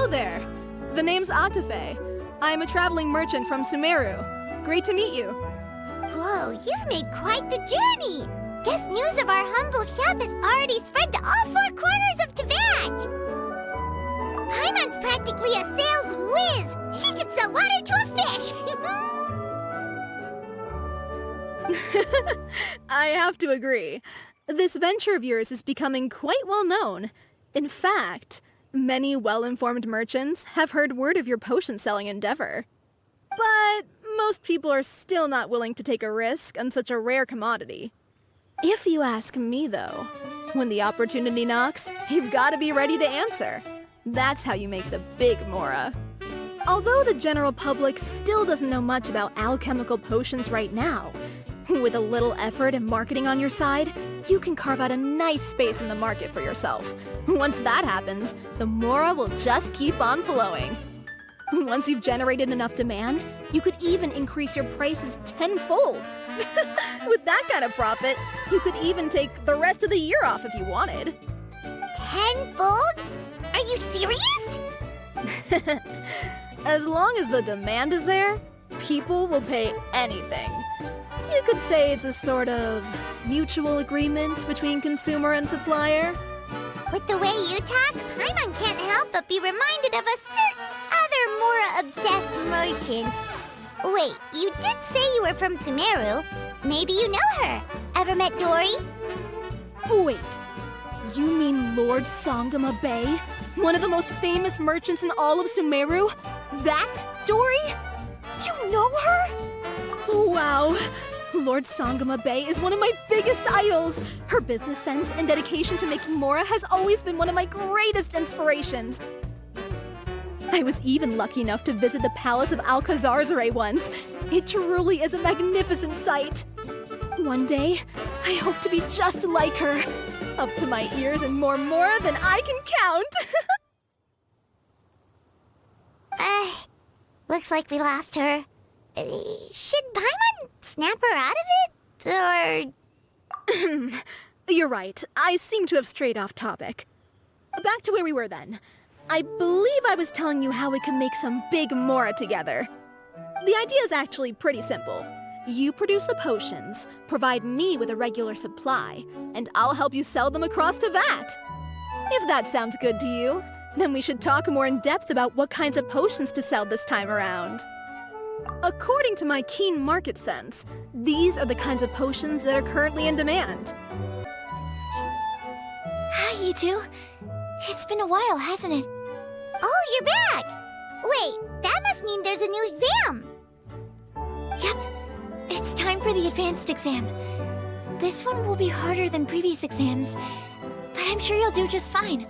Hello there! The name's Atafe. I'm a traveling merchant from Sumeru. Great to meet you. Whoa, you've made quite the journey! Guess news of our humble shop has already spread to all four corners of Teyvat! Paimon's practically a sales whiz! She could sell water to a fish! I have to agree. This venture of yours is becoming quite well known. In fact, many well-informed merchants have heard word of your potion-selling endeavor. But most people are still not willing to take a risk on such a rare commodity. If you ask me, though, when the opportunity knocks, you've got to be ready to answer. That's how you make the big Mora. Although the general public still doesn't know much about alchemical potions right now, with a little effort and marketing on your side, you can carve out a nice space in the market for yourself. Once that happens, the Mora will just keep on flowing. Once you've generated enough demand, you could even increase your prices tenfold. With that kind of profit, you could even take the rest of the year off if you wanted. Tenfold? Are you serious? As long as the demand is there, people will pay anything. You could say it's a sort of mutual agreement between consumer and supplier. With the way you talk, Paimon can't help but be reminded of a certain other Mora-obsessed merchant. Wait, you did say you were from Sumeru. Maybe you know her. Ever met Dory? Wait, you mean Lord Sangama Bay? One of the most famous merchants in all of Sumeru? That Dory? You know her? Wow. Lord Sangama Bay is one of my biggest idols. Her business sense and dedication to making Mora has always been one of my greatest inspirations. I was even lucky enough to visit the Palace of Alcazarzare once. It truly is a magnificent sight. One day, I hope to be just like her. Up to my ears in more Mora than I can count. Looks like we lost her. Should Paimon snap her out of it? Or... You're right. I seem to have strayed off topic. Back to where we were then. I believe I was telling you how we can make some big Mora together. The idea is actually pretty simple. You produce the potions, provide me with a regular supply, and I'll help you sell them across Teyvat. If that sounds good to you, then we should talk more in depth about what kinds of potions to sell this time around. According to my keen market sense, these are the kinds of potions that are currently in demand. Hi, you two. It's been a while, hasn't it? Oh, you're back! Wait, that must mean there's a new exam! Yep. It's time for the advanced exam. This one will be harder than previous exams, but I'm sure you'll do just fine.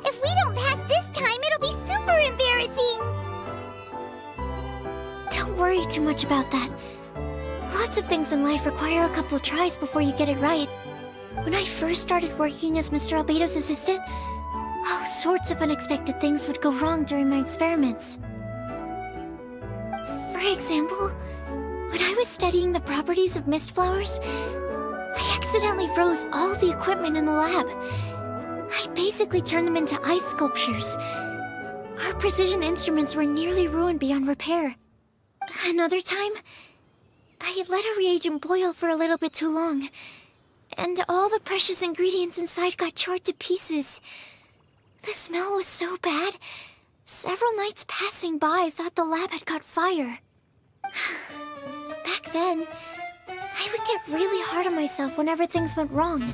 If we don't pass this time, it'll be super embarrassing! Don't worry too much about that. Lots of things in life require a couple tries before you get it right. When I first started working as Mr. Albedo's assistant, all sorts of unexpected things would go wrong during my experiments. For example, when I was studying the properties of mist flowers, I accidentally froze all the equipment in the lab. I basically turned them into ice sculptures. Our precision instruments were nearly ruined beyond repair. Another time, I had let a reagent boil for a little bit too long, and all the precious ingredients inside got charred to pieces. The smell was so bad, several nights passing by thought the lab had caught fire. Back then, I would get really hard on myself whenever things went wrong.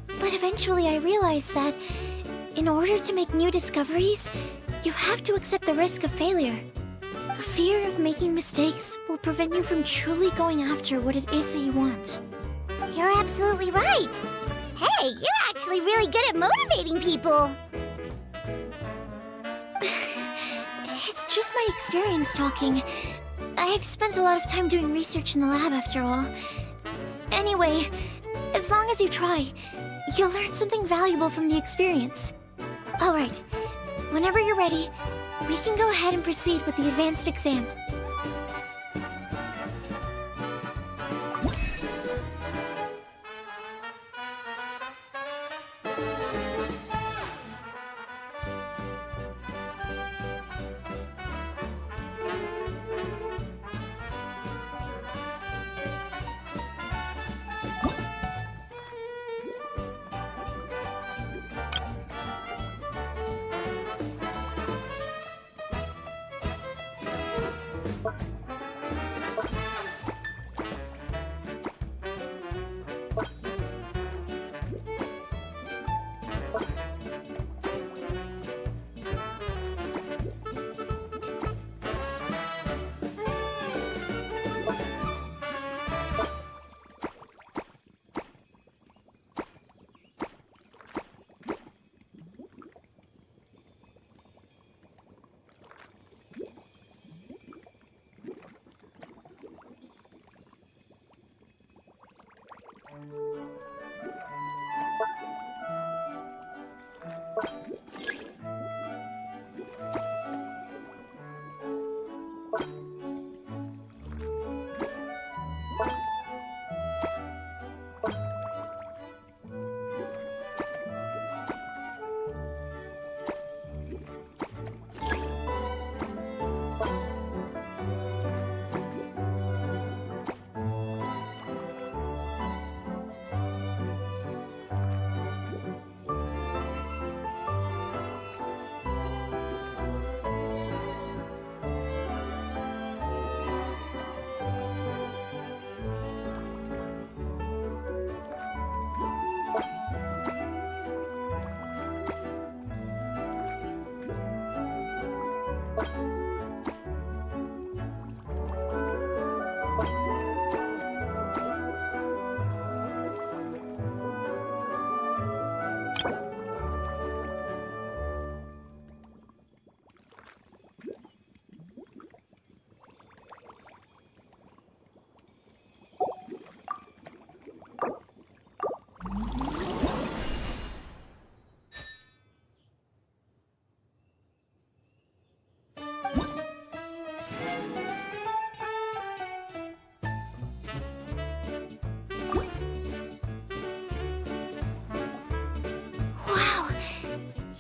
But eventually I realized that, in order to make new discoveries, you have to accept the risk of failure. A fear of making mistakes will prevent you from truly going after what it is that you want. You're absolutely right! Hey, you're actually really good at motivating people! It's just my experience talking. I've spent a lot of time doing research in the lab after all. Anyway, as long as you try, you'll learn something valuable from the experience. Alright, whenever you're ready, we can go ahead and proceed with the advanced exam.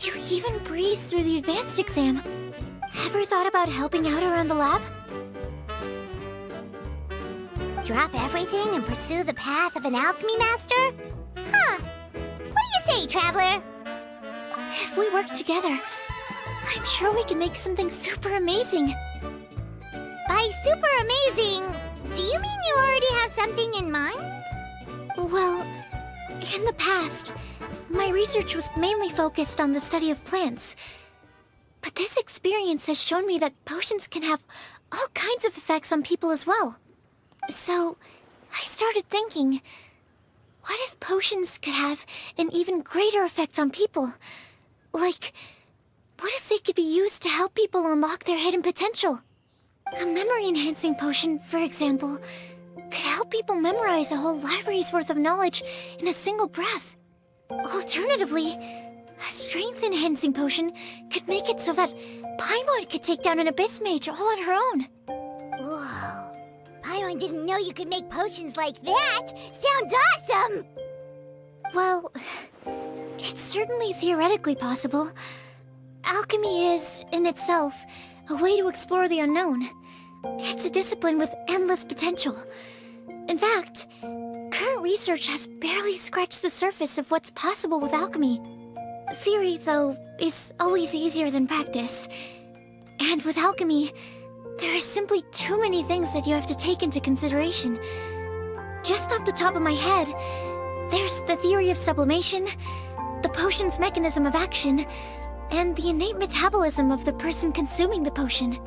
You even breezed through the advanced exam. Ever thought about helping out around the lab? Drop everything and pursue the path of an alchemy master? Huh. What do you say, traveler? If we work together, I'm sure we can make something super amazing. By super amazing, do you mean you already have something in mind? Well, in the past, my research was mainly focused on the study of plants. But this experience has shown me that potions can have all kinds of effects on people as well. So, I started thinking, what if potions could have an even greater effect on people? Like, what if they could be used to help people unlock their hidden potential? A memory-enhancing potion, for example, could help people memorize a whole library's worth of knowledge in a single breath. Alternatively, a strength-enhancing potion could make it so that Paimon could take down an Abyss Mage all on her own. Whoa. Paimon didn't know you could make potions like that! Sounds awesome! Well, it's certainly theoretically possible. Alchemy is, in itself, a way to explore the unknown. It's a discipline with endless potential. In fact, current research has barely scratched the surface of what's possible with alchemy. Theory, though, is always easier than practice. And with alchemy, there are simply too many things that you have to take into consideration. Just off the top of my head, there's the theory of sublimation, the potion's mechanism of action, and the innate metabolism of the person consuming the potion.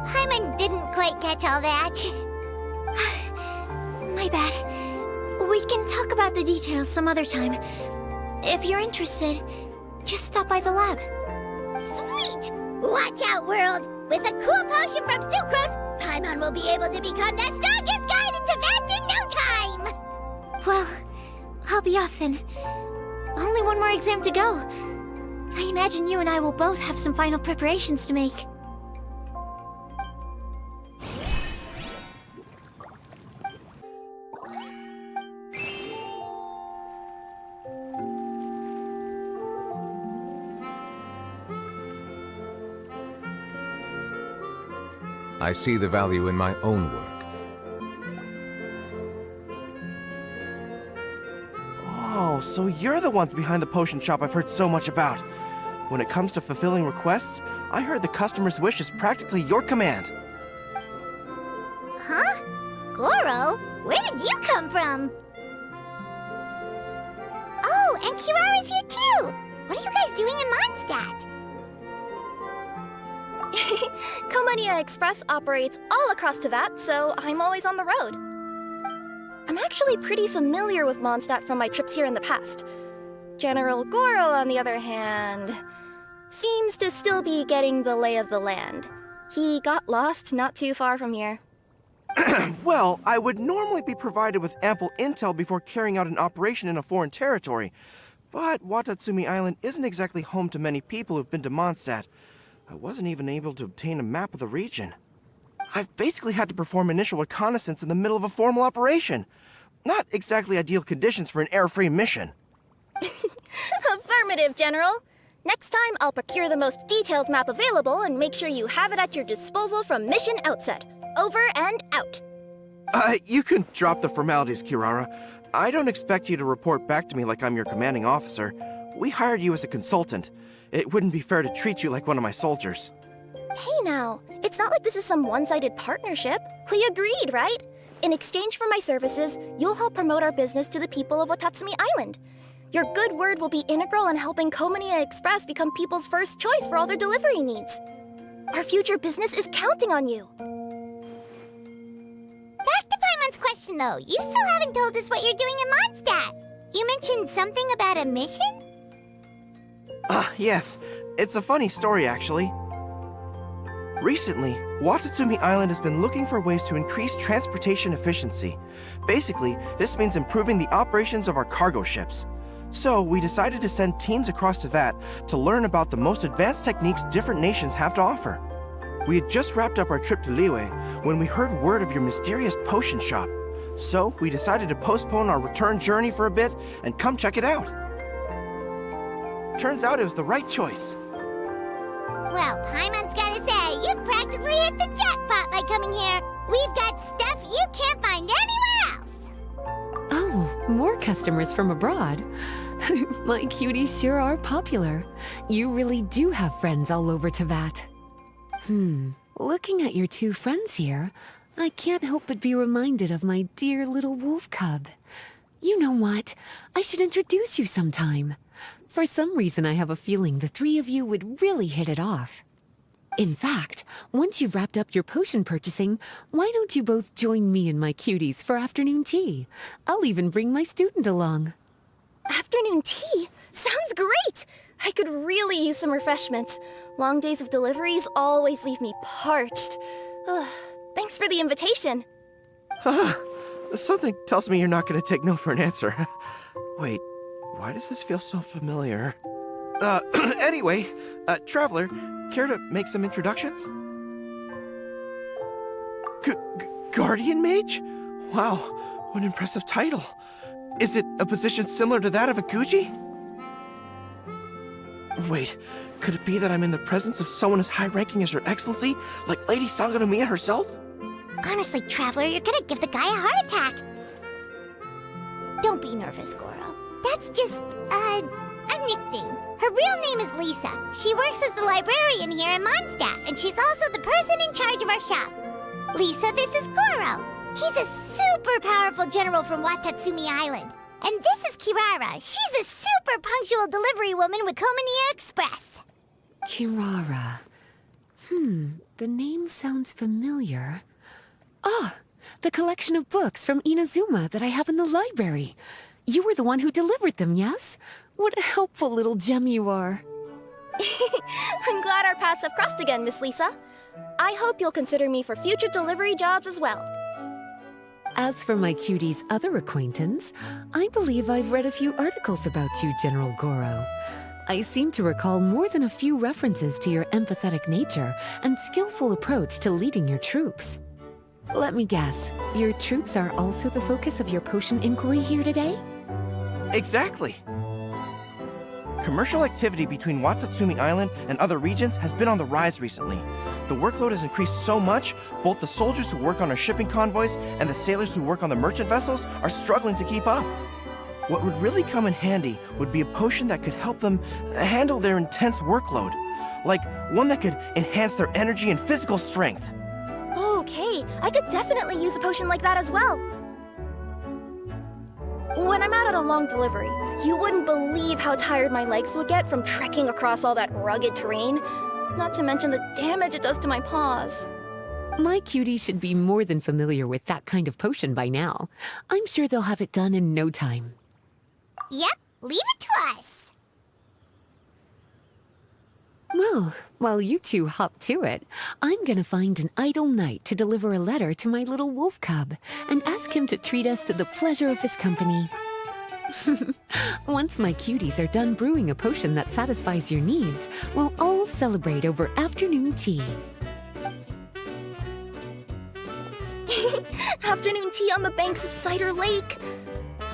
Paimon didn't quite catch all that. My bad. We can talk about the details some other time. If you're interested, just stop by the lab. Sweet! Watch out, world! With a cool potion from Sucrose, Paimon will be able to become the strongest guide in Tibet in no time! Well, I'll be off then. Only one more exam to go. I imagine you and I will both have some final preparations to make. I see the value in my own work. Oh, so you're the ones behind the potion shop I've heard so much about. When it comes to fulfilling requests, I heard the customer's wish is practically your command. Huh? Gorou? Where did you come from? Oh, and Kirara's here too! What are you guys doing in Mondstadt? Komania Express operates all across Teyvat, so I'm always on the road. I'm actually pretty familiar with Mondstadt from my trips here in the past. General Gorou, on the other hand, seems to still be getting the lay of the land. He got lost not too far from here. Well, I would normally be provided with ample intel before carrying out an operation in a foreign territory. But Watatsumi Island isn't exactly home to many people who've been to Mondstadt. I wasn't even able to obtain a map of the region. I've basically had to perform initial reconnaissance in the middle of a formal operation. Not exactly ideal conditions for an air-free mission. Affirmative, General. Next time, I'll procure the most detailed map available and make sure you have it at your disposal from mission outset. Over and out. You can drop the formalities, Kirara. I don't expect you to report back to me like I'm your commanding officer. We hired you as a consultant. It wouldn't be fair to treat you like one of my soldiers. Hey now, it's not like this is some one-sided partnership. We agreed, right? In exchange for my services, you'll help promote our business to the people of Watatsumi Island. Your good word will be integral in helping Komania Express become people's first choice for all their delivery needs. Our future business is counting on you. Back to Paimon's question, though. You still haven't told us what you're doing in Monstadt. You mentioned something about a mission? Yes. It's a funny story, actually. Recently, Watatsumi Island has been looking for ways to increase transportation efficiency. Basically, this means improving the operations of our cargo ships. So, we decided to send teams across to Vat to learn about the most advanced techniques different nations have to offer. We had just wrapped up our trip to Liyue when we heard word of your mysterious potion shop. So, we decided to postpone our return journey for a bit and come check it out. Turns out it was the right choice. Well, Paimon's gotta say, you've practically hit the jackpot by coming here. We've got stuff you can't find anywhere else. Oh, more customers from abroad. My cuties sure are popular. You really do have friends all over Teyvat. Looking at your two friends here, I can't help but be reminded of my dear little wolf cub. You know what? I should introduce you sometime. For some reason, I have a feeling the three of you would really hit it off. In fact, once you've wrapped up your potion purchasing, why don't you both join me and my cuties for afternoon tea? I'll even bring my student along. Afternoon tea? Sounds great! I could really use some refreshments. Long days of deliveries always leave me parched. Ugh, thanks for the invitation. Something tells me you're not going to take no for an answer. Wait, why does this feel so familiar? Anyway, Traveler, care to make some introductions? Guardian Mage? Wow, what an impressive title. Is it a position similar to that of a Guji? Wait, could it be that I'm in the presence of someone as high-ranking as Her Excellency, like Lady Sangonomiya herself? Honestly, Traveler, you're gonna give the guy a heart attack. Don't be nervous, Gorou. That's just, a nickname. Her real name is Lisa. She works as the librarian here in Mondstadt, and she's also the person in charge of our shop. Lisa, this is Gorou. He's a super powerful general from Watatsumi Island. And this is Kirara. She's a super punctual delivery woman with Komania Express. Kirara. The name sounds familiar. Ah, the collection of books from Inazuma that I have in the library. You were the one who delivered them, yes? What a helpful little gem you are. I'm glad our paths have crossed again, Miss Lisa. I hope you'll consider me for future delivery jobs as well. As for my cutie's other acquaintance, I believe I've read a few articles about you, General Gorou. I seem to recall more than a few references to your empathetic nature and skillful approach to leading your troops. Let me guess, your troops are also the focus of your potion inquiry here today? Exactly. Commercial activity between Watatsumi Island and other regions has been on the rise recently. The workload has increased so much, both the soldiers who work on our shipping convoys and the sailors who work on the merchant vessels are struggling to keep up. What would really come in handy would be a potion that could help them handle their intense workload. Like one that could enhance their energy and physical strength. Okay, I could definitely use a potion like that as well. When I'm out on a long delivery, you wouldn't believe how tired my legs would get from trekking across all that rugged terrain. Not to mention the damage it does to my paws. My cutie should be more than familiar with that kind of potion by now. I'm sure they'll have it done in no time. Yep, leave it to us. Well, while you two hop to it, I'm gonna find an idle knight to deliver a letter to my little wolf cub and ask him to treat us to the pleasure of his company. Once my cuties are done brewing a potion that satisfies your needs, we'll all celebrate over afternoon tea. Afternoon tea on the banks of Cider Lake.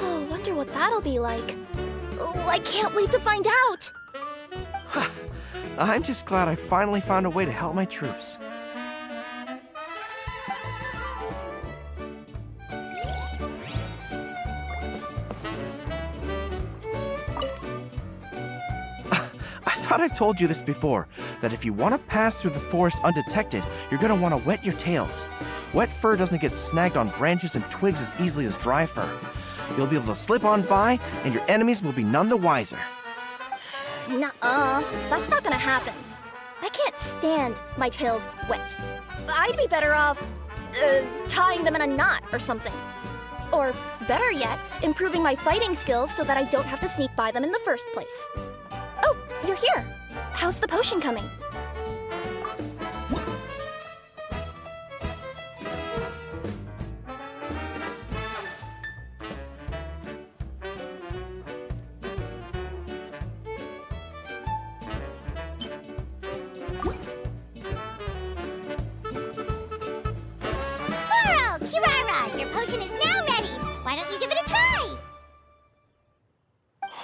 Oh, wonder what that'll be like. Oh, I can't wait to find out! I'm just glad I finally found a way to help my troops. I thought I've told you this before, that if you want to pass through the forest undetected, you're going to want to wet your tails. Wet fur doesn't get snagged on branches and twigs as easily as dry fur. You'll be able to slip on by, and your enemies will be none the wiser. Nuh-uh, that's not gonna happen. I can't stand my tails wet. I'd be better off, tying them in a knot or something. Or, better yet, improving my fighting skills so that I don't have to sneak by them in the first place. Oh, you're here. How's the potion coming? Kirara, your potion is now ready. Why don't you give it a try?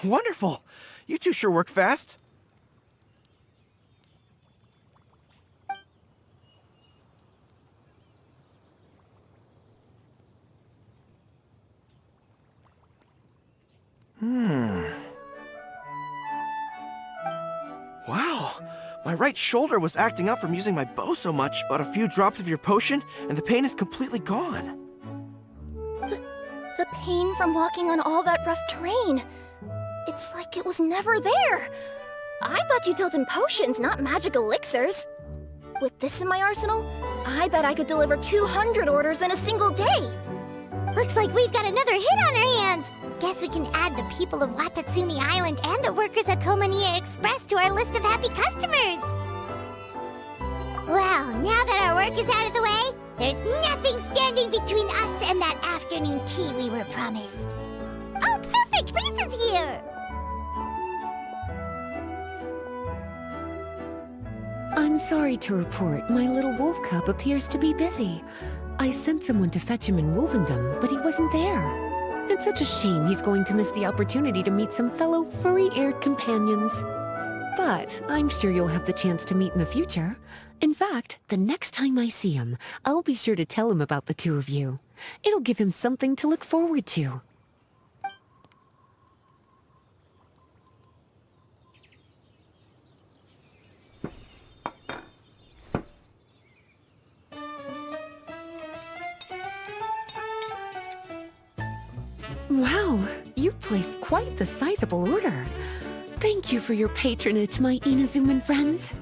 Wonderful! You two sure work fast. Wow, my right shoulder was acting up from using my bow so much, but a few drops of your potion, and the pain is completely gone. The pain from walking on all that rough terrain. It's like it was never there. I thought you dealt in potions, not magic elixirs. With this in my arsenal, I bet I could deliver 200 orders in a single day. Looks like we've got another hit on our hands. Guess we can add the people of Watatsumi Island and the workers at Komania Express to our list of happy customers. Well, now that our work is out of the way, there's nothing standing between us and that afternoon tea we were promised. Oh, perfect! Lisa's here! I'm sorry to report, my little wolf cub appears to be busy. I sent someone to fetch him in Wolvendom, but he wasn't there. It's such a shame he's going to miss the opportunity to meet some fellow furry-eared companions. But I'm sure you'll have the chance to meet in the future. In fact, the next time I see him, I'll be sure to tell him about the two of you. It'll give him something to look forward to. Wow, you've placed quite the sizable order. Thank you for your patronage, my Inazuman friends.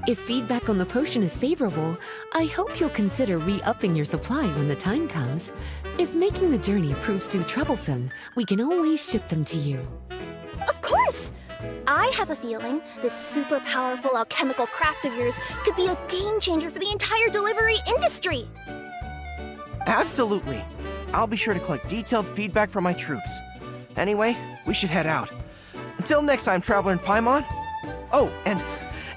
If feedback on the potion is favorable, I hope you'll consider re-upping your supply when the time comes. If making the journey proves too troublesome, we can always ship them to you. Of course! I have a feeling this super powerful alchemical craft of yours could be a game changer for the entire delivery industry. Absolutely. I'll be sure to collect detailed feedback from my troops. Anyway, we should head out. Until next time, Traveler in Paimon. Oh, and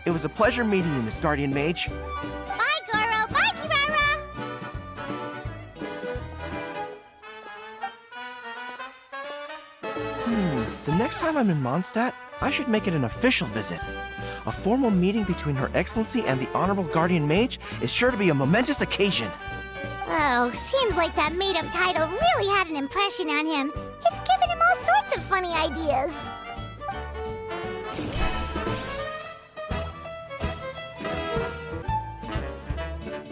it was a pleasure meeting you, Miss Guardian Mage. Bye, Gorou! Bye, Kirara! The next time I'm in Mondstadt, I should make it an official visit. A formal meeting between Her Excellency and the Honorable Guardian Mage is sure to be a momentous occasion. Oh, seems like that made-up title really had an impression on him. It's given him all sorts of funny ideas.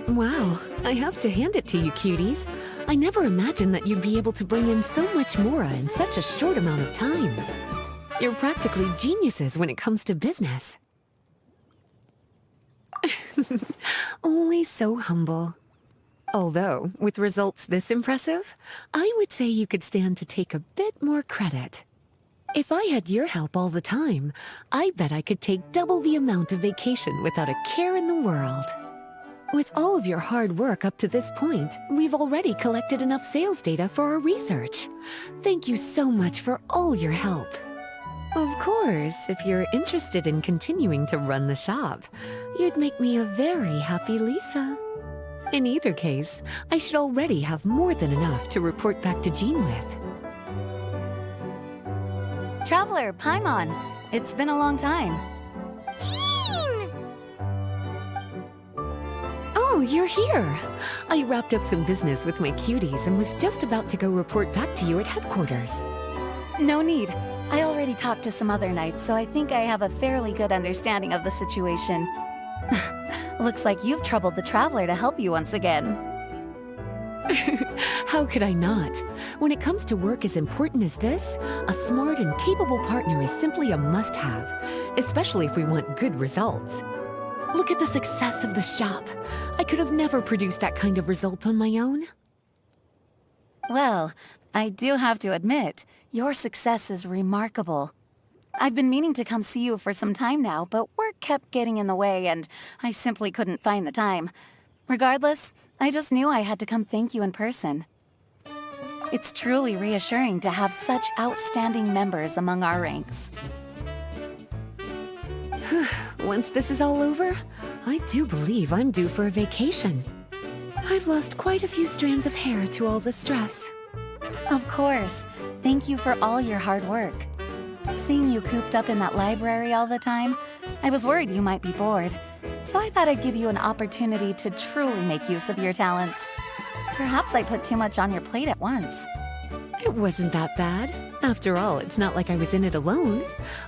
Wow, I have to hand it to you, cuties. I never imagined that you'd be able to bring in so much Mora in such a short amount of time. You're practically geniuses when it comes to business. Always so humble. Although, with results this impressive, I would say you could stand to take a bit more credit. If I had your help all the time, I bet I could take double the amount of vacation without a care in the world. With all of your hard work up to this point, we've already collected enough sales data for our research. Thank you so much for all your help. Of course, if you're interested in continuing to run the shop, you'd make me a very happy Lisa. In either case, I should already have more than enough to report back to Jean with. Traveler, Paimon, it's been a long time. Jean! Oh, you're here! I wrapped up some business with my cuties and was just about to go report back to you at headquarters. No need. I already talked to some other knights, so I think I have a fairly good understanding of the situation. Looks like you've troubled the Traveler to help you once again. How could I not? When it comes to work as important as this, a smart and capable partner is simply a must-have, especially if we want good results. Look at the success of the shop. I could have never produced that kind of result on my own. Well, I do have to admit, your success is remarkable. I've been meaning to come see you for some time now, but work kept getting in the way and I simply couldn't find the time. Regardless, I just knew I had to come thank you in person. It's truly reassuring to have such outstanding members among our ranks. Once this is all over, I do believe I'm due for a vacation. I've lost quite a few strands of hair to all the stress. Of course. Thank you for all your hard work. Seeing you cooped up in that library all the time, I was worried you might be bored. So I thought I'd give you an opportunity to truly make use of your talents. Perhaps I put too much on your plate at once. It wasn't that bad. After all, it's not like I was in it alone.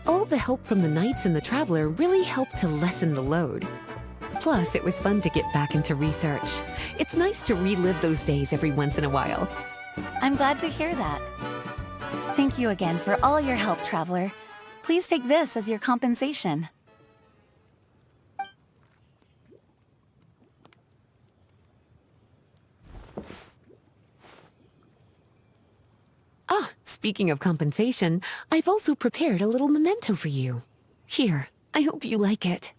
All the help from the Knights and the Traveler really helped to lessen the load. Plus, it was fun to get back into research. It's nice to relive those days every once in a while. I'm glad to hear that. Thank you again for all your help, Traveler. Please take this as your compensation. Ah, speaking of compensation, I've also prepared a little memento for you. Here, I hope you like it.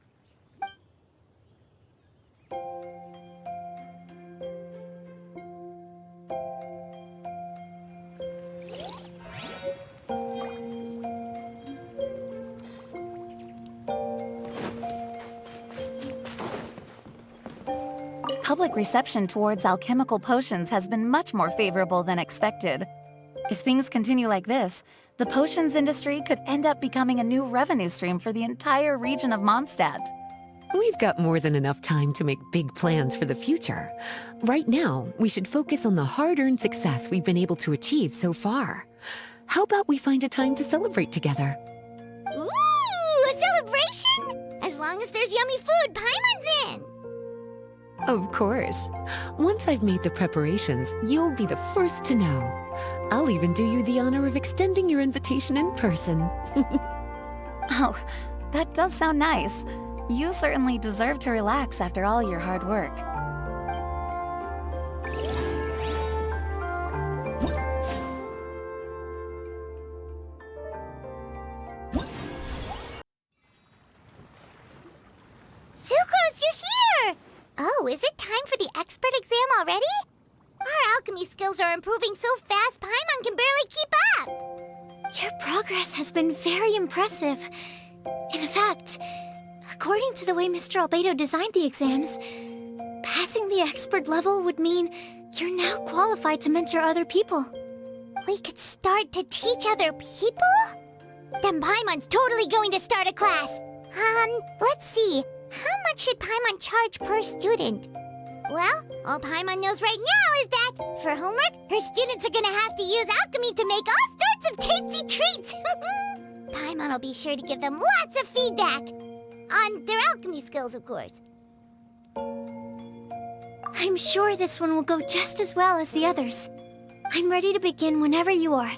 Public reception towards alchemical potions has been much more favorable than expected. If things continue like this, the potions industry could end up becoming a new revenue stream for the entire region of Monstadt. We've got more than enough time to make big plans for the future. Right now, we should focus on the hard-earned success we've been able to achieve so far. How about we find a time to celebrate together? Ooh, a celebration? As long as there's yummy food, Paimon's in! Of course. Once I've made the preparations, you'll be the first to know. I'll even do you the honor of extending your invitation in person. Oh, that does sound nice. You certainly deserve to relax after all your hard work. Sucrose, you're here! Oh, is it time for the expert exam already? Our alchemy skills are improving so fast, Paimon can barely keep up! Your progress has been very impressive. In fact, according to the way Mr. Albedo designed the exams, passing the expert level would mean you're now qualified to mentor other people. We could start to teach other people? Then Paimon's totally going to start a class! Let's see. How much should Paimon charge per student? Well, all Paimon knows right now is that, for homework, her students are gonna have to use alchemy to make all sorts of tasty treats! Paimon will be sure to give them lots of feedback! On their alchemy skills, of course. I'm sure this one will go just as well as the others. I'm ready to begin whenever you are.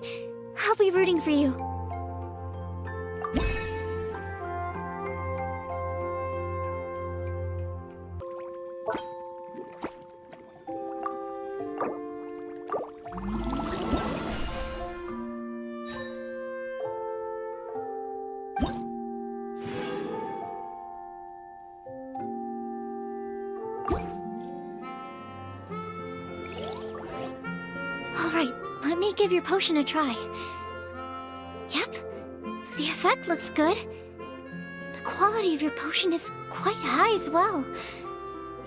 I'll be rooting for you. Alright, let me give your potion a try. Yep, the effect looks good. The quality of your potion is quite high as well.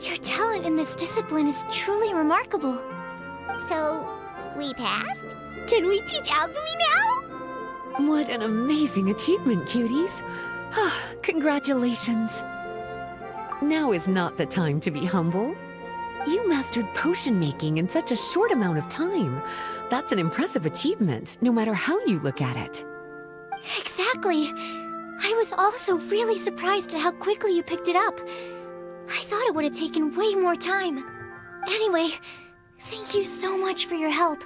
Your talent in this discipline is truly remarkable. So, we passed? Can we teach alchemy now? What an amazing achievement, cuties. Congratulations. Now is not the time to be humble. You mastered potion making in such a short amount of time. That's an impressive achievement, no matter how you look at it. Exactly. I was also really surprised at how quickly you picked it up. I thought it would have taken way more time. Anyway, thank you so much for your help.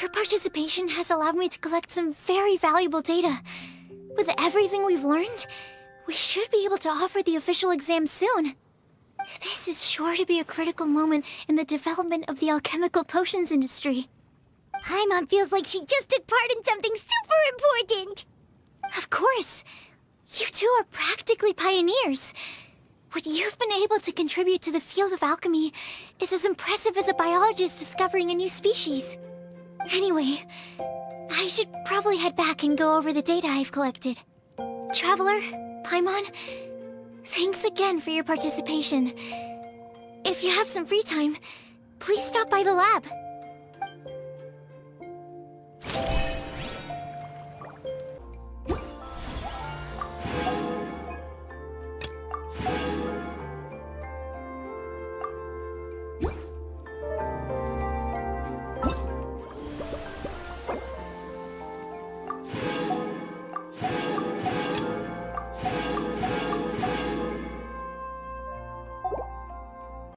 Your participation has allowed me to collect some very valuable data. With everything we've learned, we should be able to offer the official exam soon. This is sure to be a critical moment in the development of the alchemical potions industry. Paimon feels like she just took part in something super important! Of course! You two are practically pioneers. What you've been able to contribute to the field of alchemy is as impressive as a biologist discovering a new species. Anyway, I should probably head back and go over the data I've collected. Traveler, Paimon, thanks again for your participation. If you have some free time, please stop by the lab.